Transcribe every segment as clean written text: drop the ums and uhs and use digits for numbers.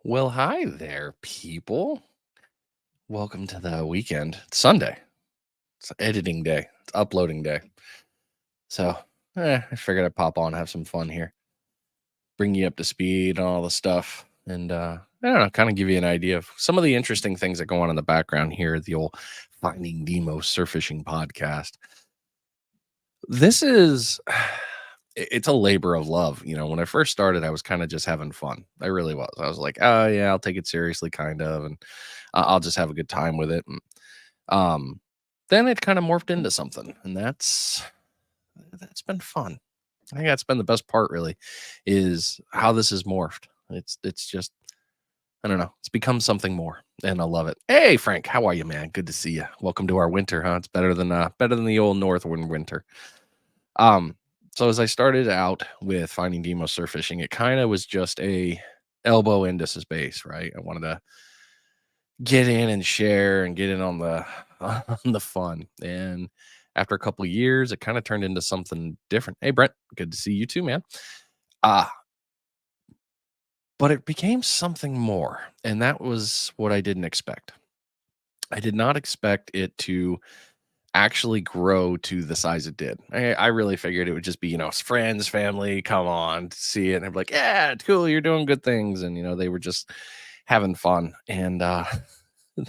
Well, hi there, people. Welcome to the weekend. It's Sunday. It's editing day. It's uploading day. So, I figured I'd pop on, have some fun here, bring you up to speed on all the stuff, and I don't know, kind of give you an idea of some of the interesting things that go on in the background here at the old Finding Nemo Surfishing podcast. This is it's a labor of love. When I first started, I was kind of just having fun. I really was. I was like, oh yeah, I'll take it seriously, kind of, and I'll just have a good time with it. And um, then it kind of morphed into something, and that's been fun. I think that's been the best part, really, is how this has morphed. It's just I don't know. It's become something more, and I love it. Hey, Frank, how are you, man? Good to see you. Welcome to our winter, huh? It's better than the old northern winter. Um, so as I started out with Finding Nemo surf fishing, it kind of was just a elbow into space, right? I wanted to get in and share and get in on the on the fun. And after a couple of years, it kind of turned into something different. Hey, Brent, good to see you too, man. Uh, but it became something more, and that was what I didn't expect. I did not expect it to actually grow to the size it did. I really figured it would just be, friends, family, come on, see it. And I'd be like, yeah, it's cool. You're doing good things. And, they were just having fun. And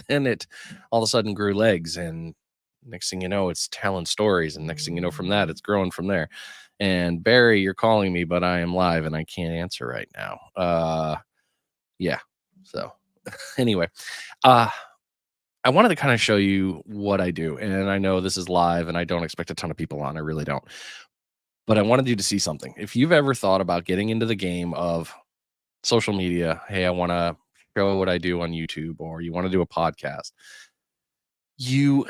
then it all of a sudden grew legs. And next thing you know, it's telling stories. And next thing you know, from that, it's growing from there. And Barry, you're calling me, but I am live and I can't answer right now. Yeah. So anyway, uh, I wanted to kind of show you what I do. And I know this is live and I don't expect a ton of people on. I really don't. But I wanted you to see something. If you've ever thought about getting into the game of social media, hey, I want to show what I do on YouTube, or you want to do a podcast, you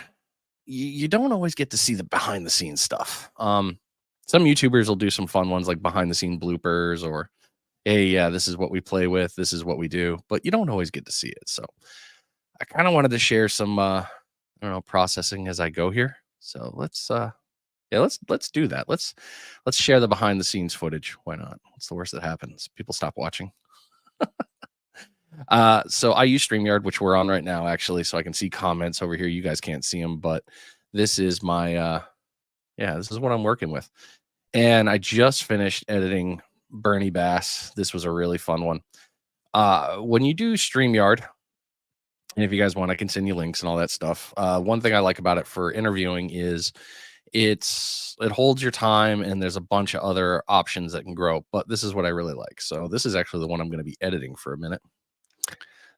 you don't always get to see the behind the scenes stuff. Some YouTubers will do some fun ones like behind the scene bloopers, or hey, yeah, this is what we play with, this is what we do, but you don't always get to see it. So I kind of wanted to share some I don't know, processing as I go here. So let's do that. Let's share the behind the scenes footage. Why not? What's the worst that happens? People stop watching. So I use StreamYard, which we're on right now, actually, so I can see comments over here. You guys can't see them, but this is my yeah, this is what I'm working with. And I just finished editing Bernie Bass. This was a really fun one. When you do StreamYard, and if you guys want, I can send you links and all that stuff. One thing I like about it for interviewing is it holds your time and there's a bunch of other options that can grow. But this is what I really like. So this is actually the one I'm going to be editing for a minute.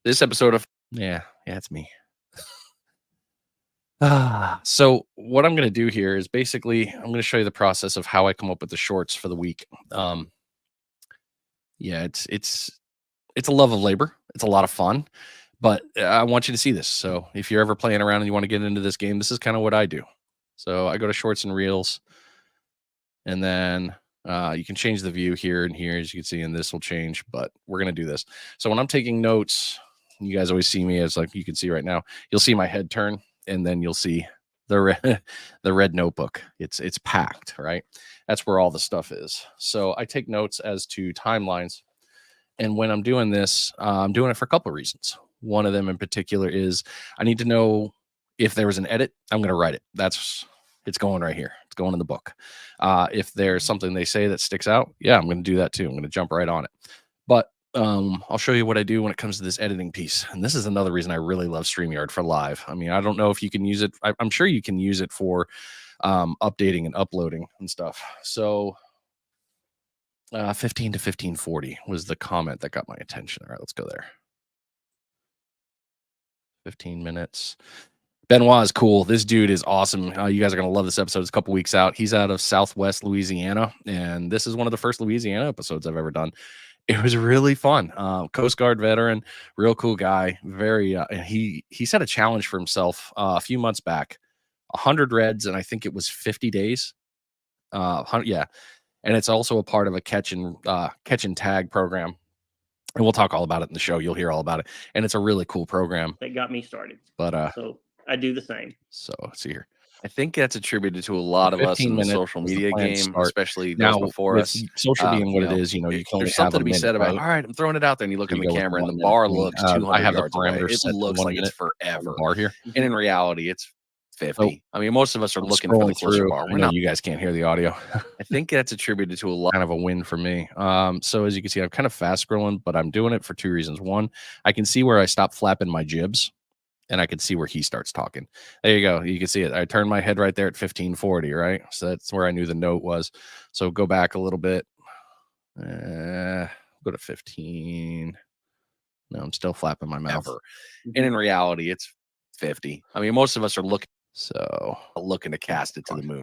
This episode of yeah, it's me. So what I'm going to do here is basically I'm going to show you the process of how I come up with the shorts for the week. Yeah, it's a love of labor. It's a lot of fun, but I want you to see this. So if you're ever playing around and you want to get into this game, this is kind of what I do. So I go to shorts and reels, and then you can change the view here and here, as you can see, and this will change, but we're going to do this. So when I'm taking notes, you guys always see me as like you can see right now, you'll see my head turn, and then you'll see the red, the red notebook. It's packed, right? That's where all the stuff is. So I take notes as to timelines. And when I'm doing this, I'm doing it for a couple of reasons. One of them in particular is I need to know if there was an edit, I'm going to write it. It's going right here. It's going in the book. If there's something they say that sticks out, yeah, I'm going to do that too. I'm going to jump right on it. But I'll show you what I do when it comes to this editing piece. And this is another reason I really love StreamYard for live. I mean, I don't know if you can use it. I'm sure you can use it for updating and uploading and stuff. So 15 to 1540 was the comment that got my attention. All right, let's go there. 15 minutes. Benoit is cool. This dude is awesome. You guys are going to love this episode. It's a couple weeks out. He's out of Southwest Louisiana, and this is one of the first Louisiana episodes I've ever done. It was really fun. Coast Guard veteran, real cool guy. Very. And he set a challenge for himself a few months back. 100 reds, and I think it was 50 days. Yeah, and it's also a part of a catch and tag program. And we'll talk all about it in the show. You'll hear all about it, and it's a really cool program that got me started. but So I do the same. so let's see here. I think that's attributed to a lot of us 15 in the minutes social was the media planned game, start. especially those Now, before with us. social being what it is, you There's can only have something a to be minute, said about, right? all right, I'm throwing it out there, and you look So in you the go with the camera, and 1 the minute bar thing. looks I 200 have the yards away. parameters It set to looks 1 like it's minute on the forever, bar here. and Mhm. in reality, it's So 50. I mean, most of us are I'm looking for the scrolling closer through. bar. I We're know not. you guys can't hear the audio. I think that's attributed to a lot. Kind of a win for me. So as you can see, I'm kind of fast scrolling, but I'm doing it for 2 reasons. One, I can see where I stop flapping my jibs, and I can see where he starts talking. There you go. You can see it. I turned my head right there at 1540, right? So that's where I knew the note was. So go back a little bit. Go to 15. No, I'm still flapping my mouth. Ever. And in reality, it's 50. I mean, most of us are looking to cast it to the moon.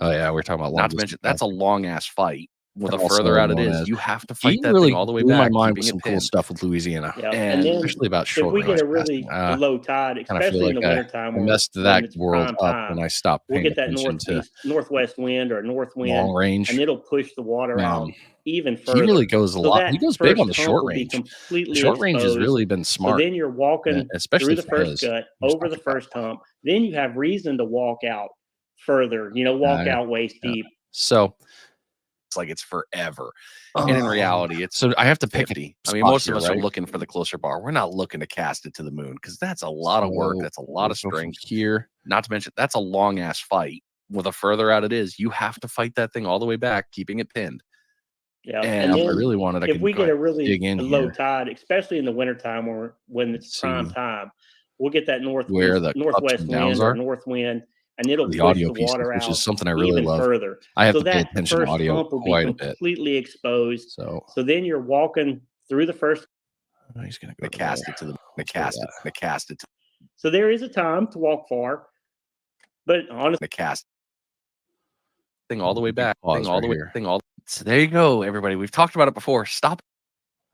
Oh yeah, we're talking about long Not to mention, that's a long ass fight. Well, the also further out it known is, as- you have to He fight that really thing all the way blew my back, mind keeping with it some cool pinned. stuff with Louisiana, Yeah, And then especially about if short we get range a really casting. low tide, Kind of feel especially in like the I wintertime messed when that it's world prime up time, when I stopped we'll paying get that attention to northwest wind or north long wind, range. and it'll push the water out even He really further. goes a So lot. He that goes big on first the hump short will be range. The completely short range has exposed. really been So smart, then you're walking through especially the for first his. gut, He's over the talking about. first hump. Then you have reason to walk out further, walk out waist Yeah. deep. So it's like it's forever. And in reality, it's so I have to pick 50. a I mean, spot most here, of us are right? looking for the closer bar. We're not looking to cast it to the moon because that's a lot of work. So That's a lot we'll of go from strength. here. Not to mention, that's a long ass fight. Well, the further out it is, you have to fight that thing all the way back, keeping it pinned. Yeah, And and If I then really wanted, I if could we get a dig really in low here. tide, especially in the wintertime or when it's Let's prime see time, we'll get that where the ups northwest and downs wind or are north wind, and it'll for the push audio the pieces, water which is out something I really even love. further. I have So to pay that attention to first audio hump will be quite a bit. completely exposed. So So then you're walking through the first. he's gonna go to cast there. it to the Let's go to that. cast it to So there is a time to walk far, but honestly, the cast thing all the way back. Pause right here. So there you go, everybody. We've talked about it before. Stop.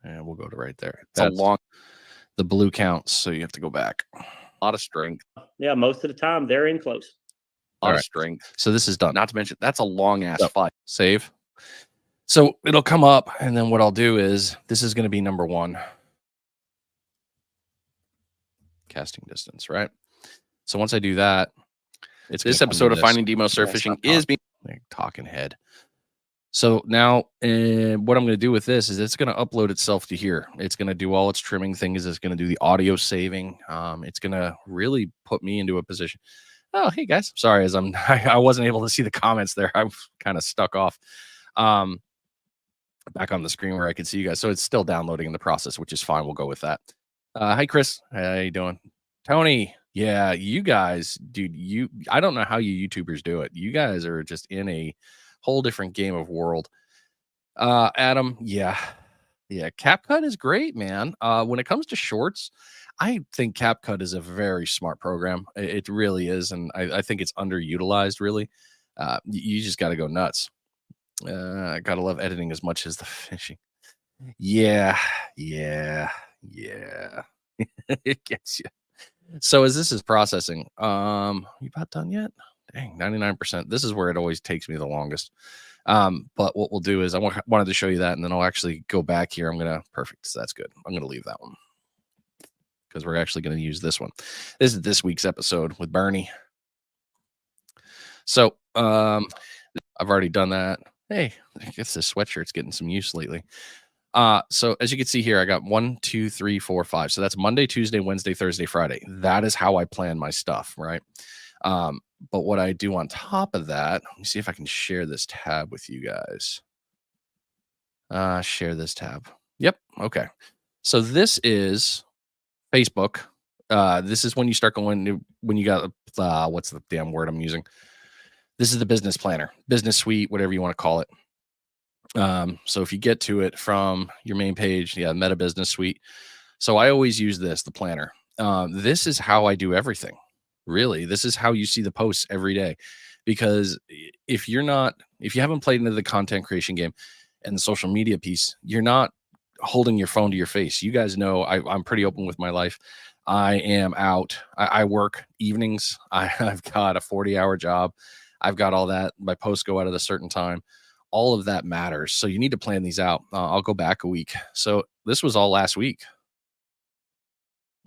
And we'll go to right there. It's a long, the blue counts, so you have to go back. a lot of strength. yeah, most of the time they're in close. A lot of strength. So this is done. Not to mention, that's a long ass So, fight. Save. So it'll come up, and then what I'll do is this is going to be number 1. Casting distance, right? So once I do that, it's This episode of Finding Demo Stop Surfishing is being talking head. So now what I'm going to do with this is it's going to upload itself to here. It's going to do all its trimming things. It's going to do the audio saving. It's going to really put me into a position. Oh, hey guys. Sorry, as I wasn't able to see the comments there. I'm kind of stuck off. Back on the screen where I can see you guys. So it's still downloading in the process, which is fine. We'll go with that. Hi, Chris. How you doing? Tony. Yeah, you guys, dude, I don't know how you YouTubers do it. You guys are just in a whole different game of world. Adam, yeah. CapCut is great, man. When it comes to shorts, I think CapCut is a very smart program. It really is, and I think it's underutilized. Really, you just got to go nuts. I gotta love editing as much as the fishing. Yeah. It gets you. So as this is processing, you about done yet? Dang, 99%. This is where it always takes me the longest. But what we'll do is I wanted to show you that, and then I'll actually go back here. Perfect. So that's good. I'm gonna leave that one because we're actually gonna use this one. This is this week's episode with Bernie. So I've already done that. Hey, I guess this sweatshirt's getting some use lately. So as you can see here, I got 1, 2, 3, 4, 5. So that's Monday, Tuesday, Wednesday, Thursday, Friday. That is how I plan my stuff, right? But what I do on top of that, let me see if I can share this tab with you guys. Share this tab. Yep. Okay. So this is Facebook. This is when you start going when you got what's the damn word I'm using? This is the business planner, business suite, whatever you want to call it. So if you get to it from your main page, Meta Business Suite. So I always use the planner. This is how I do everything. Really, this is how you see the posts every day. Because if you haven't played into the content creation game and the social media piece, you're not holding your phone to your face. You guys know I'm pretty open with my life. I am out. I work evenings. I've got a 40-hour job. I've got all that. My posts go out at a certain time. All of that matters. So you need to plan these out. I'll go back a week. So this was all last week.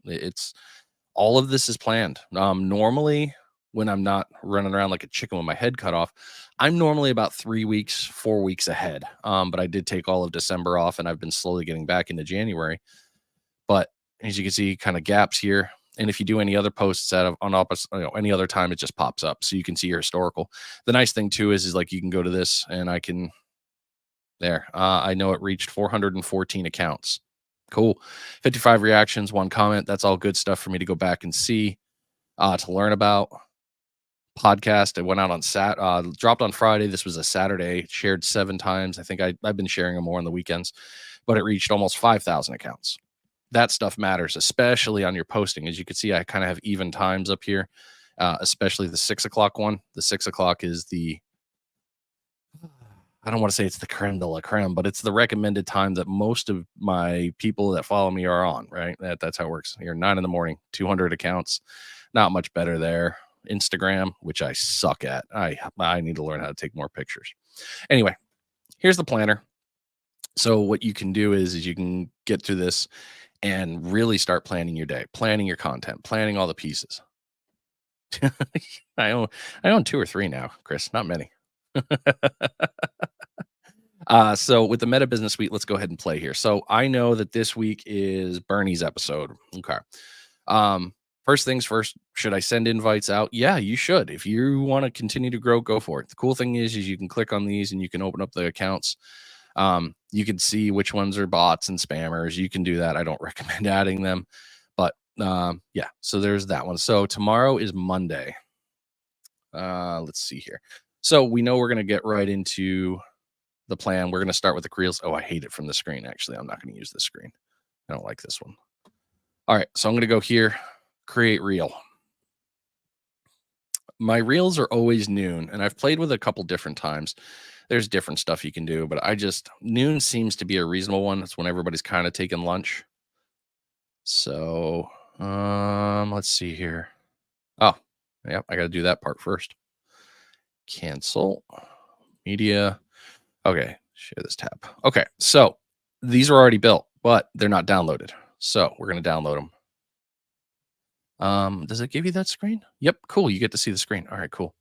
It's all of this is planned. Normally when I'm not running around like a chicken with my head cut off. I'm normally about 3 weeks, 4 weeks ahead. But I did take all of December off and I've been slowly getting back into January. But as you can see, kind of gaps here. And if you do any other posts out of on opposite, any other time, it just pops up. So you can see your historical. The nice thing too is like you can go to this and I can there. I know it reached 414 accounts. Cool. 55 reactions, 1 comment. That's all good stuff for me to go back and see, to learn about. Podcast. It went out on dropped on Friday. This was a Saturday, shared 7 times. I think I've been sharing them more on the weekends, but it reached almost 5,000 accounts. That stuff matters, especially on your posting. As you can see, I kind of have even times up here, especially the 6 o'clock one. The 6 o'clock is I don't want to say it's the creme de la creme, but it's the recommended time that most of my people that follow me are on, right? That's how it works. You're 9 in the morning, 200 accounts, not much better there. Instagram, which I suck at. I need to learn how to take more pictures. Anyway, here's the planner. So what you can do is you can get through this and really start planning your day, planning your content, planning all the pieces. I own 2 or 3 now, Chris, not many. So with the Meta Business Suite, let's go ahead and play here. So I know that this week is Bernie's episode. Okay. First things first, should I send invites out? Yeah, you should. If you want to continue to grow, go for it. The cool thing is you can click on these and you can open up the accounts. You can see which ones are bots and spammers. You can do that. I don't recommend adding them, but yeah, so there's that one. So tomorrow is Monday. Let's see here. So we know we're going to get right into the plan. We're going to start with the reels. Oh, I hate it from the screen. Actually, I'm not going to use this screen. I don't like this one. All right, so I'm going to go here, create reel. My reels are always noon, and I've played with a couple different times. There's different stuff you can do, but noon seems to be a reasonable one. It's when everybody's kind of taking lunch. So, let's see here. Oh, yep, I got to do that part first. Cancel media. Okay, share this tab. Okay, so these are already built, but they're not downloaded. So we're going to download them. Does it give you that screen? Yep, cool. You get to see the screen. All right, cool.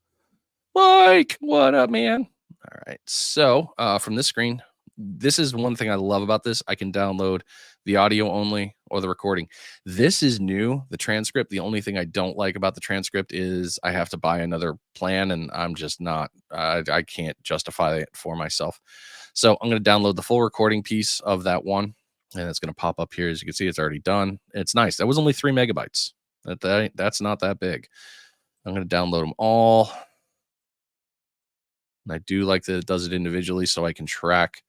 Mike, what up, man? All right, so from this screen, this is one thing I love about this. I can download the audio only or the recording. This is new, the transcript. The only thing I don't like about the transcript is I have to buy another plan, and I'm just not, I can't justify it for myself. So I'm going to download the full recording piece of that one, and it's going to pop up here. As you can see, it's already done. It's nice. That was only 3 megabytes. That's not that big. I'm going to download them all. And I do like that it does it individually so I can track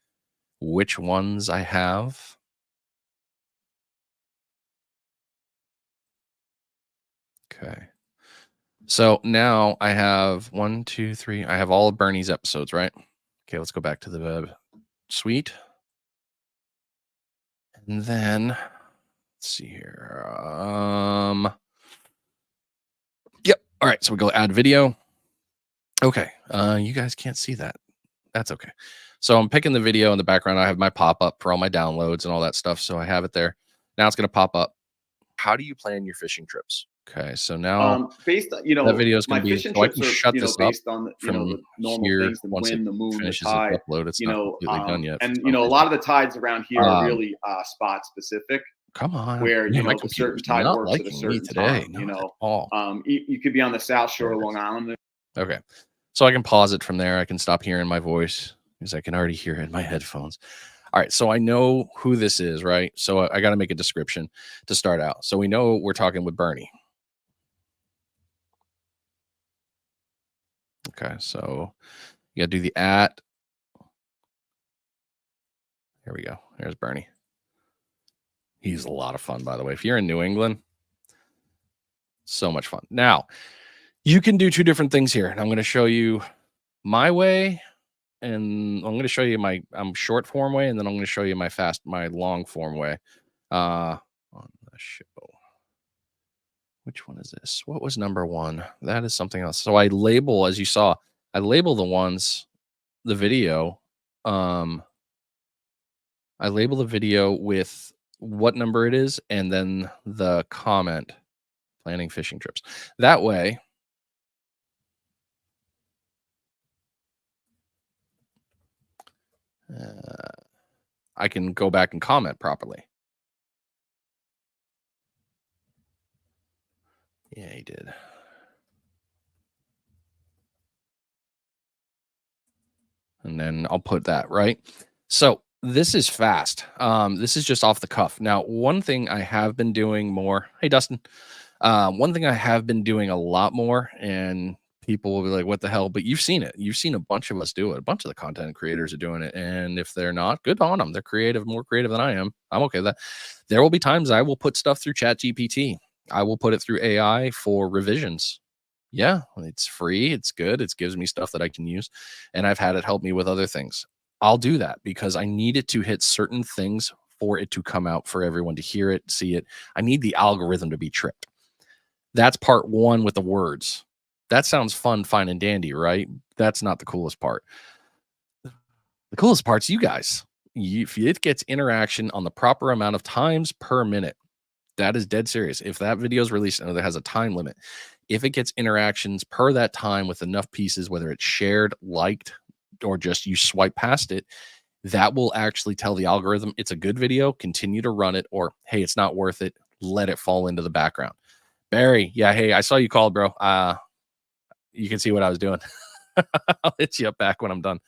which ones I have. Okay. So now I have 1, 2, 3. I have all of Bernie's episodes, right? Okay, let's go back to the web suite. And then let's see here. Yep. All right. So we go add video. Okay. You guys can't see that. That's okay. So I'm picking the video in the background. I have my pop-up for all my downloads and all that stuff. So I have it there. Now it's going to pop up. How do you plan your fishing trips? Okay, so now Based on, that video is going my to be, fishing so I trips can are, shut this up based on, from the normal here things, the once it wind, the moon, the finishes its tide, upload. It's not completely done yet. and, a lot of the tides around here are really spot specific, Come on, where, man, my the certain computer's tide not works at a liking me certain today. time, Not at all. You could be on the South Shore There of it Long is. Island. Okay, so I can pause it from there. I can stop hearing my voice because I can already hear it in my headphones. All right, so I know who this is, right? So I got to make a description to start out. So we know we're talking with Bernie. Okay, so you got to do the @ Here we go. There's Bernie. He's a lot of fun, by the way. If you're in New England, so much fun. Now, you can do 2 different things here. And I'm going to show you my way, and I'm going to show you my short form way, and then I'm going to show you my long form way. On the show. Which one is this? What was number 1? That is something else. So I label, as you saw, I label the ones, the video. I label the video with what number it is, and then the comment, planning fishing trips. That way, I can go back and comment properly. Yeah, he did. And then I'll put that right. So this is fast. This is just off the cuff. Now, one thing I have been doing more. Hey, Dustin. One thing I have been doing a lot more, and people will be like, "What the hell?" But you've seen it. You've seen a bunch of us do it. A bunch of the content creators are doing it, and if they're not, good on them. They're creative, more creative than I am. I'm okay with that. There will be times I will put stuff through Chat GPT. I will put it through AI for revisions. Yeah, it's free. It's good. It gives me stuff that I can use, and I've had it help me with other things. I'll do that because I need it to hit certain things for it to come out for everyone to hear it, see it. I need the algorithm to be tripped. That's part one with the words. That sounds fun, fine, and dandy, right? That's not the coolest part. The coolest part's you guys. If it gets interaction on the proper amount of times per minute, that is dead serious. If that video is released and it has a time limit, if it gets interactions per that time with enough pieces, whether it's shared, liked, or just you swipe past it, that will actually tell the algorithm it's a good video, continue to run it, or hey, it's not worth it, let it fall into the background. Barry, yeah, hey, I saw you called, bro. You can see what I was doing. I'll hit you up back when I'm done.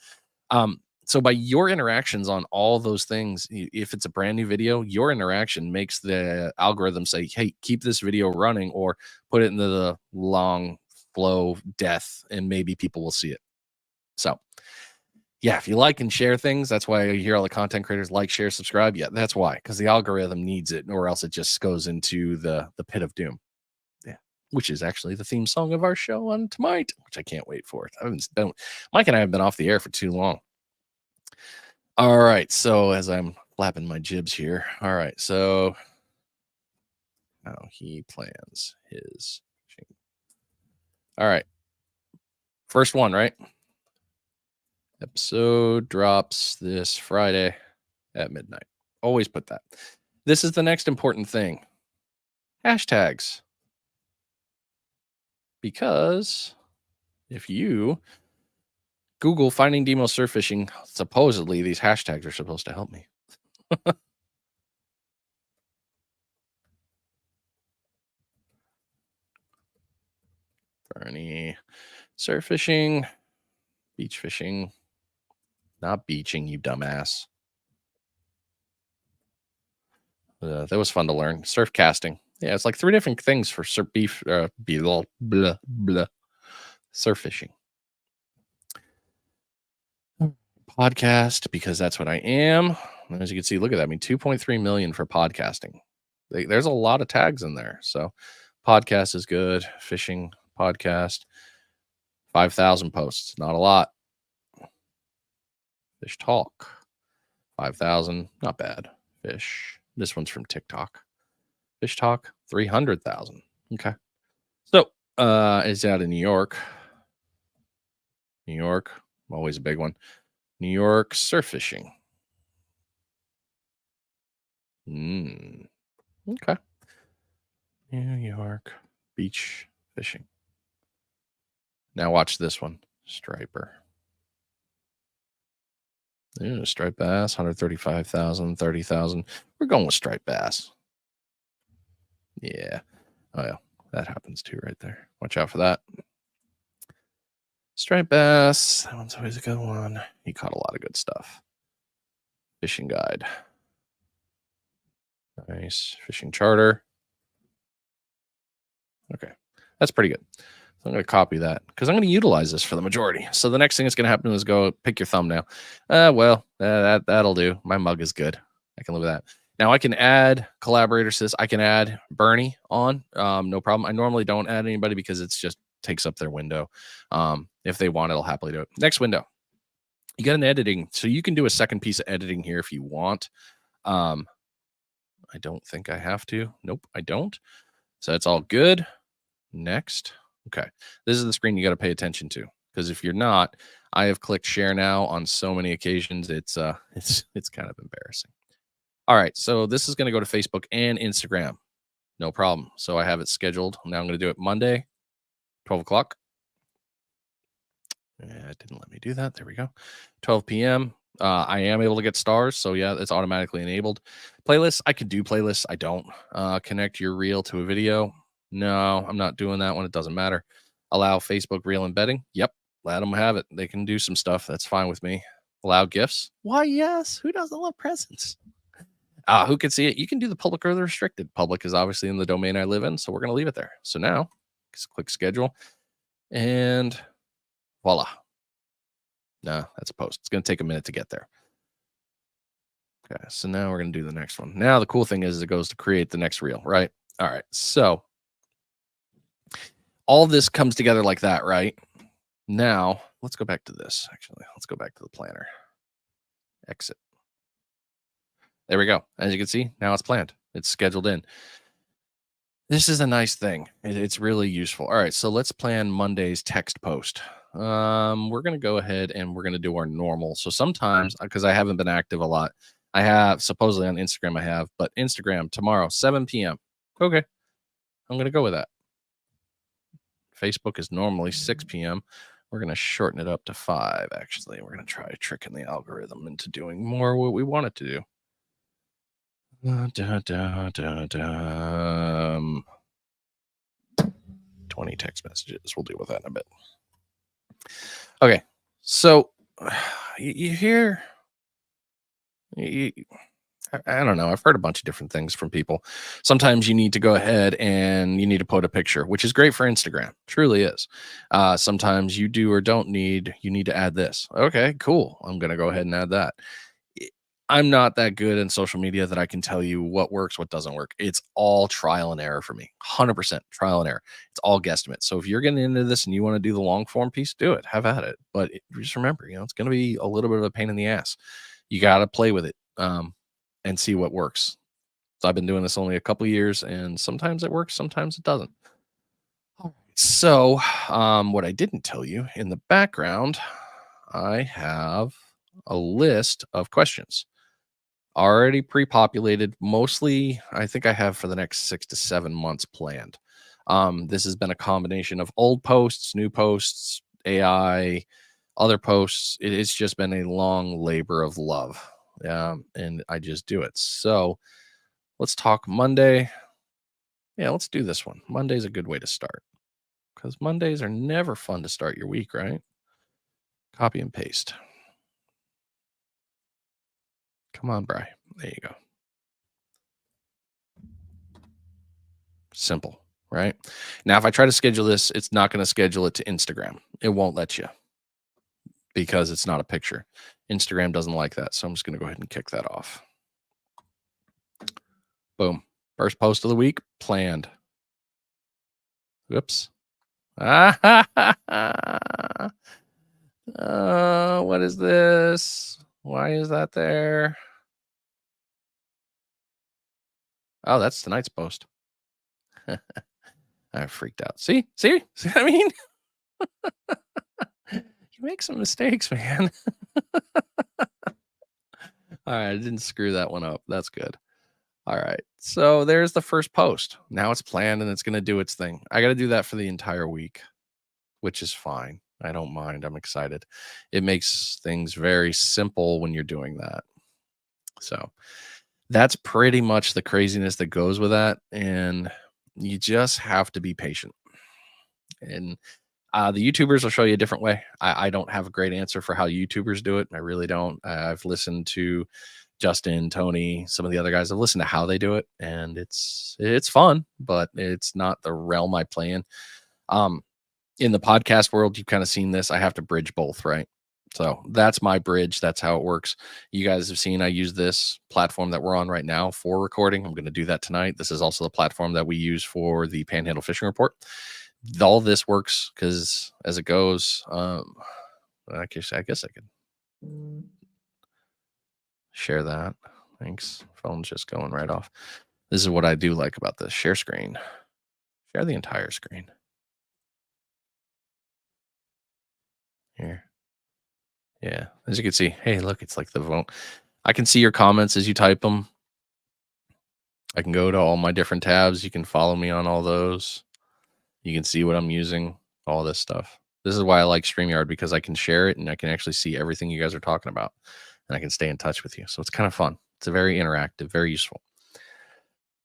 So by your interactions on all those things, if it's a brand new video, your interaction makes the algorithm say, hey, keep this video running or put it into the long flow death and maybe people will see it. So yeah, if you like and share things, that's why you hear all the content creators like, share, subscribe. Yeah, that's why, because the algorithm needs it, or else it just goes into the pit of doom. Yeah, which is actually the theme song of our show on tonight, which I can't wait for. Mike and I have been off the air for too long. All right, so as I'm flapping my jibs here, all right, so how he plans his. All right, first one, right? Episode drops this Friday at midnight. Always put that. This is the next important thing. Hashtags. Because if you Google Finding Nemo surf fishing, supposedly these hashtags are supposed to help me. Bernie, surf fishing, beach fishing, not beaching, you dumbass. That was fun to learn. Surf casting. Yeah, it's like 3 different things for surf beef, blah, blah, blah, surf fishing. Podcast, because that's what I am. As you can see, look at that. I mean, 2.3 million for podcasting. There's a lot of tags in there. So podcast is good. Fishing podcast, 5,000 posts. Not a lot. Fish talk, 5,000. Not bad. Fish. This one's from TikTok. Fish talk, 300,000. Okay. So it's out in New York. New York, always a big one. New York surf fishing. Okay. New York beach fishing. Now watch this one. Striper. Yeah, striped bass, 135,000, 30,000. We're going with striped bass. Yeah. Oh, yeah. That happens too right there. Watch out for that. Striped bass. That one's always a good one. He caught a lot of good stuff. Fishing guide. Nice. Fishing charter. Okay. That's pretty good. So I'm going to copy that because I'm going to utilize this for the majority. So the next thing that's going to happen is go pick your thumbnail. That'll do. My mug is good. I can live with that. Now I can add collaborators to this. I can add Bernie on. No problem. I normally don't add anybody because it's just takes up their window. If they want, it'll happily do it. Next window. You got an editing. So you can do a second piece of editing here if you want. I don't think I have to. Nope, I don't. So that's all good. Next. Okay. This is the screen you got to pay attention to, because if you're not, I have clicked share now on so many occasions. It's kind of embarrassing. All right. So this is going to go to Facebook and Instagram. No problem. So I have it scheduled. Now I'm going to do it Monday, 12 o'clock. It didn't let me do that. There we go. 12 p.m. I am able to get stars, so yeah, it's automatically enabled. Playlists, I could do playlists. I don't. Connect your reel to a video. No, I'm not doing that one. It doesn't matter. Allow Facebook reel embedding. Yep, let them have it. They can do some stuff. That's fine with me. Allow gifts. Why, yes. Who doesn't love presents? Who can see it? You can do the public or the restricted. Public is obviously in the domain I live in, so we're going to leave it there. So now, just click schedule, and voila. No, that's a post. It's going to take a minute to get there. Okay, so now we're going to do the next one. Now, the cool thing is it goes to create the next reel, right? All right, so all this comes together like that, right? Now, let's go back to this, actually. Let's go back to the planner. Exit. There we go. As you can see, now it's planned. It's scheduled in. This is a nice thing. It's really useful. All right, so let's plan Monday's text post. We're going to go ahead and we're going to do our normal. So sometimes, because I haven't been active a lot, I have supposedly on Instagram, I have, but Instagram tomorrow, 7 p.m. Okay, I'm going to go with that. Facebook is normally 6 p.m. We're going to shorten it up to 5, actually. We're going to try tricking the algorithm into doing more what we want it to do. 20 text messages. We'll deal with that in a bit. Okay, so you hear, I don't know. I've heard a bunch of different things from people. Sometimes you need to go ahead and you need to put a picture, which is great for Instagram. Truly is. Sometimes you do or don't need, you need to add this. Okay, cool. I'm going to go ahead and add that. I'm not that good in social media that I can tell you what works, what doesn't work. It's all trial and error for me. 100% trial and error. It's all guesstimate. So if you're getting into this and you want to do the long form piece, do it. Have at it. But just remember, it's going to be a little bit of a pain in the ass. You got to play with it and see what works. So I've been doing this only a couple years, and sometimes it works, sometimes it doesn't. So what I didn't tell you in the background, I have a list of questions already pre-populated. Mostly, I think I have for the next 6 to 7 months planned. This has been a combination of old posts, new posts, AI, other posts. It's just been a long labor of love. And I just do it. So let's talk Monday. Yeah, let's do this one. Monday's a good way to start because Mondays are never fun to start your week, right? Copy and paste. Come on, Bri. There you go. Simple, right? Now, if I try to schedule this, it's not going to schedule it to Instagram. It won't let you because it's not a picture. Instagram doesn't like that. So I'm just going to go ahead and kick that off. Boom. First post of the week, planned. Whoops. What is this? Why is that there? Oh, that's tonight's post. I freaked out. See what I mean? You make some mistakes, man. All right, I didn't screw that one up. That's good. All right, so there's the first post. Now it's planned and it's going to do its thing. I got to do that for the entire week, which is fine. I don't mind. I'm excited. It makes things very simple when you're doing that. So that's pretty much the craziness that goes with that. And you just have to be patient. And the YouTubers will show you a different way. I don't have a great answer for how YouTubers do it. I really don't. I've listened to Justin, Tony, some of the other guys. I've listened to how they do it, and it's fun, but it's not the realm I play in. In the podcast world, you've kind of seen this. I have to bridge both, right? So that's my bridge. That's how it works. You guys have seen I use this platform that we're on right now for recording. I'm going to do that tonight. This is also the platform that we use for the Panhandle Fishing Report. All this works because as it goes, I guess I could share that. Thanks. Phone's just going right off. This is what I do like about this. Share screen. Share the entire screen. Here. Yeah. As you can see, hey, look, it's like the vote. I can see your comments as you type them. I can go to all my different tabs. You can follow me on all those. You can see what I'm using, all this stuff. This is why I like StreamYard, because I can share it and I can actually see everything you guys are talking about. and I can stay in touch with you. So it's kind of fun. It's a very interactive, very useful.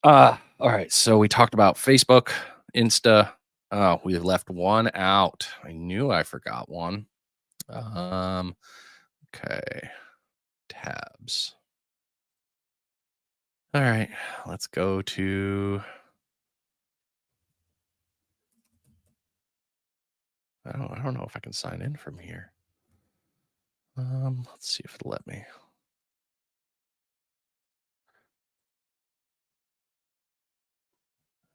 All right. So we talked about Facebook, Insta. We have left one out. I knew I forgot one. Okay. Tabs. All right. Let's go to. I don't know if I can sign in from here. Let's see if it'll let me.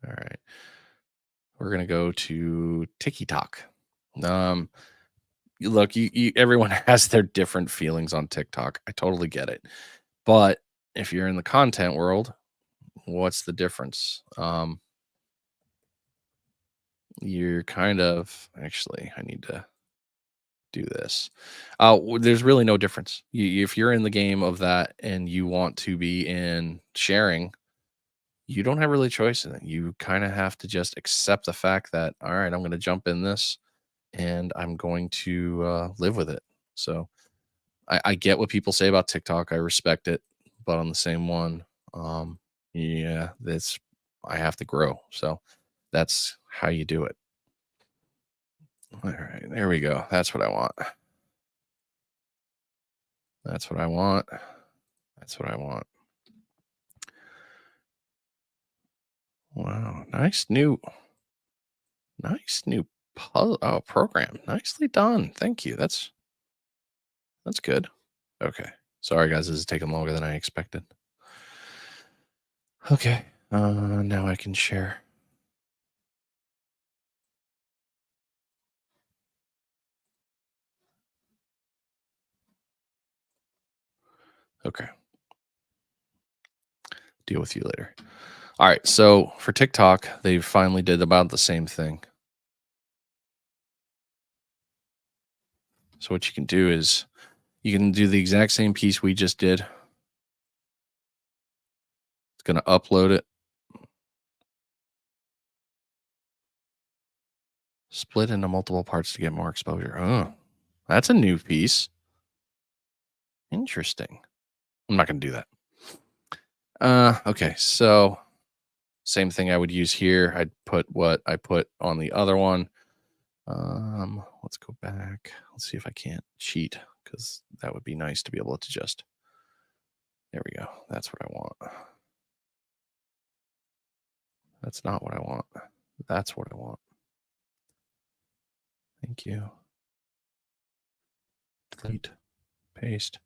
All right. We're gonna go to TikTok. Um, look, everyone has their different feelings on TikTok. I totally get it. But if you're in the content world, what's the difference? You're kind of actually, I need to do this. There's really no difference. If you're in the game of that and you want to be in sharing, you don't have really choice in it. You kind of have to just accept the fact that, all right, I'm going to jump in this and I'm going to live with it. So I get what people say about TikTok. I respect it, but on the same one, yeah, that's I have to grow. So that's how you do it. All right, there we go. That's what I want. That's what I want. That's what I want. Wow, nice new puzzle program. Nicely done. Thank you. That's good. Okay. Sorry guys, this is taking longer than I expected. Okay. Now I can share. Okay. Deal with you later. All right. So for TikTok, they finally did about the same thing. So what you can do is you can do the exact same piece we just did. It's going to upload it. Split into multiple parts to get more exposure. Oh, that's a new piece. Interesting. I'm not going to do that. Okay. So same thing I would use here. I'd put what I put on the other one. Let's go back. Let's see if I can't cheat because that would be nice to be able to just. There we go. That's what I want. That's not what I want. That's what I want. Thank you. Delete. Paste.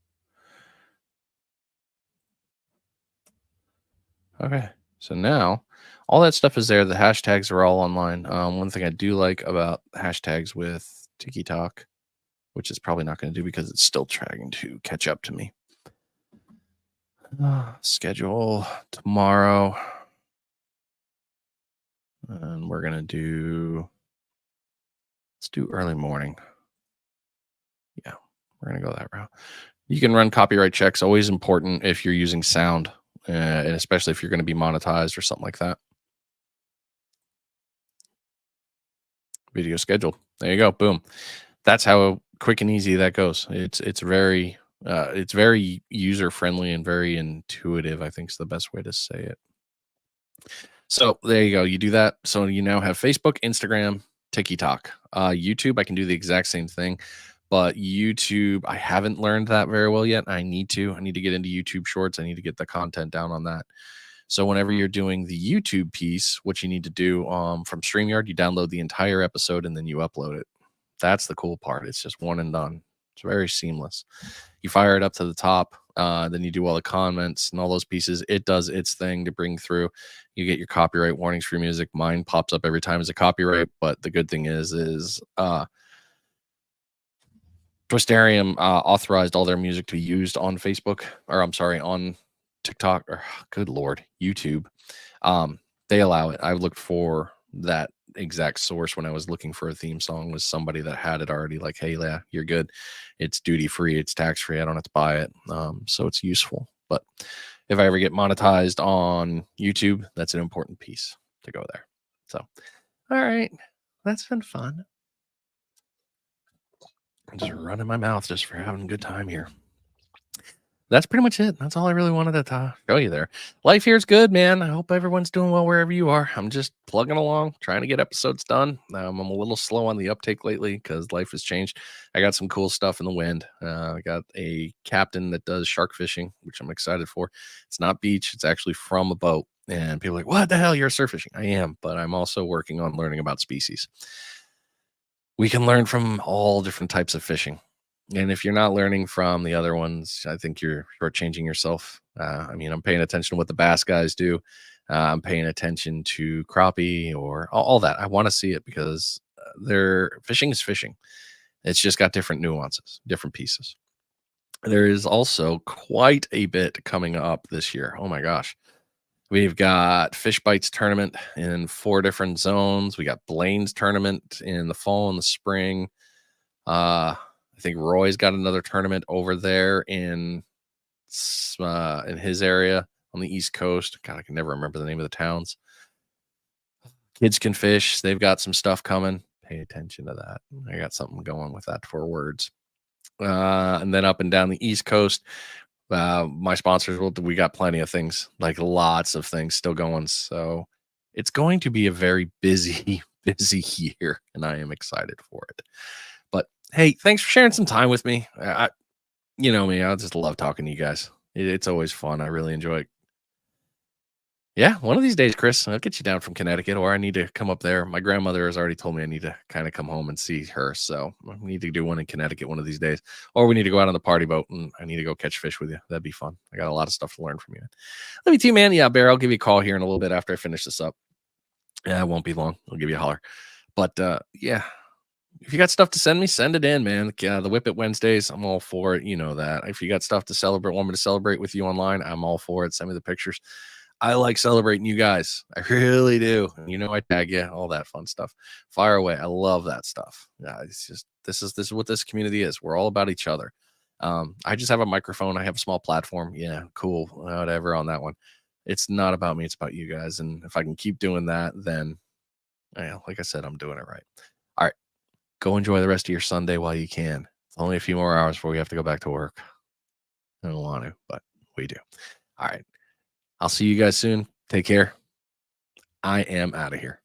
Okay. So now all that stuff is there. The hashtags are all online. One thing I do like about hashtags with TikTok, which is probably not going to do because it's still trying to catch up to me. Schedule tomorrow. And we're going to do, let's do early morning. Yeah, we're going to go that route. You can run copyright checks, always important if you're using sound, and especially if you're going to be monetized or something like that. Video scheduled. There you go. Boom. That's how quick and easy that goes. It's very user friendly and very intuitive, I think is the best way to say it. So there you go. You do that. So you now have Facebook, Instagram, TikTok, YouTube. I can do the exact same thing, but YouTube, I haven't learned that very well yet. I need to get into YouTube Shorts. I need to get the content down on that. So whenever you're doing the YouTube piece, what you need to do from StreamYard, you download the entire episode and then you upload it. That's the cool part. It's just one and done. It's very seamless. You fire it up to the top, then you do all the comments and all those pieces. It does its thing to bring through. You get your copyright warnings for music. Mine pops up every time as a copyright, but the good thing is Twistarium authorized all their music to be used on Facebook, or I'm sorry, on TikTok, or good Lord, YouTube. They allow it. I looked for that exact source when I was looking for a theme song, was somebody that had it already, like, hey, yeah, you're good. It's duty free. It's tax free. I don't have to buy it. So it's useful. But if I ever get monetized on YouTube, that's an important piece to go there. So, all right. That's been fun. I'm just running my mouth just for having a good time here. that's pretty much it. That's all I really wanted to show you there. Life here's good, man. I hope everyone's doing well wherever you are. I'm just plugging along, trying to get episodes done. I'm a little slow on the uptake lately because life has changed. I got some cool stuff in the wind. I got a captain that does shark fishing, which I'm excited for. It's not beach, it's actually from a boat. And people are like, what the hell? You're surf fishing. I am, but I'm also working on learning about species. We can learn from all different types of fishing. And if you're not learning from the other ones, I think you're shortchanging yourself. I mean, I'm paying attention to what the bass guys do. I'm paying attention to crappie or all that. I want to see it because their fishing is fishing. It's just got different nuances, different pieces. There is also quite a bit coming up this year. Oh my gosh. We've got Fish Bites tournament in 4 different zones. We got Blaine's tournament in the fall and the spring. I think Roy's got another tournament over there in his area on the East Coast. God, I can never remember the name of the towns. Kids Can Fish. They've got some stuff coming. Pay attention to that. I got something going with that for words. And then up and down the East Coast, my sponsors we got plenty of things, like lots of things still going. So it's going to be a very busy, busy year, and I am excited for it. But hey, thanks for sharing some time with me. You know me, I just love talking to you guys. It's always fun. I really enjoy it. Yeah, one of these days, Chris, I'll get you down from Connecticut, or I need to come up there. My grandmother has already told me I need to kind of come home and see her. So I need to do one in Connecticut one of these days. Or we need to go out on the party boat and I need to go catch fish with you. That'd be fun. I got a lot of stuff to learn from you. Let me too, man. Yeah, Bear, I'll give you a call here in a little bit after I finish this up. Yeah, it won't be long. I'll give you a holler. But yeah, if you got stuff to send me, send it in, man. The Whip It Wednesdays, I'm all for it. You know that. If you got stuff to celebrate, want me to celebrate with you online, I'm all for it. Send me the pictures. I like celebrating you guys. I really do. You know, I tag you, all that fun stuff. Fire away. I love that stuff. Yeah, it's just this is what this community is. We're all about each other. I just have a microphone. I have a small platform. Yeah, cool. Whatever on that one. It's not about me. It's about you guys. And if I can keep doing that, then like I said, I'm doing it right. All right. Go enjoy the rest of your Sunday while you can. It's only a few more hours before we have to go back to work. I don't want to, but we do. All right. I'll see you guys soon. Take care. I am out of here.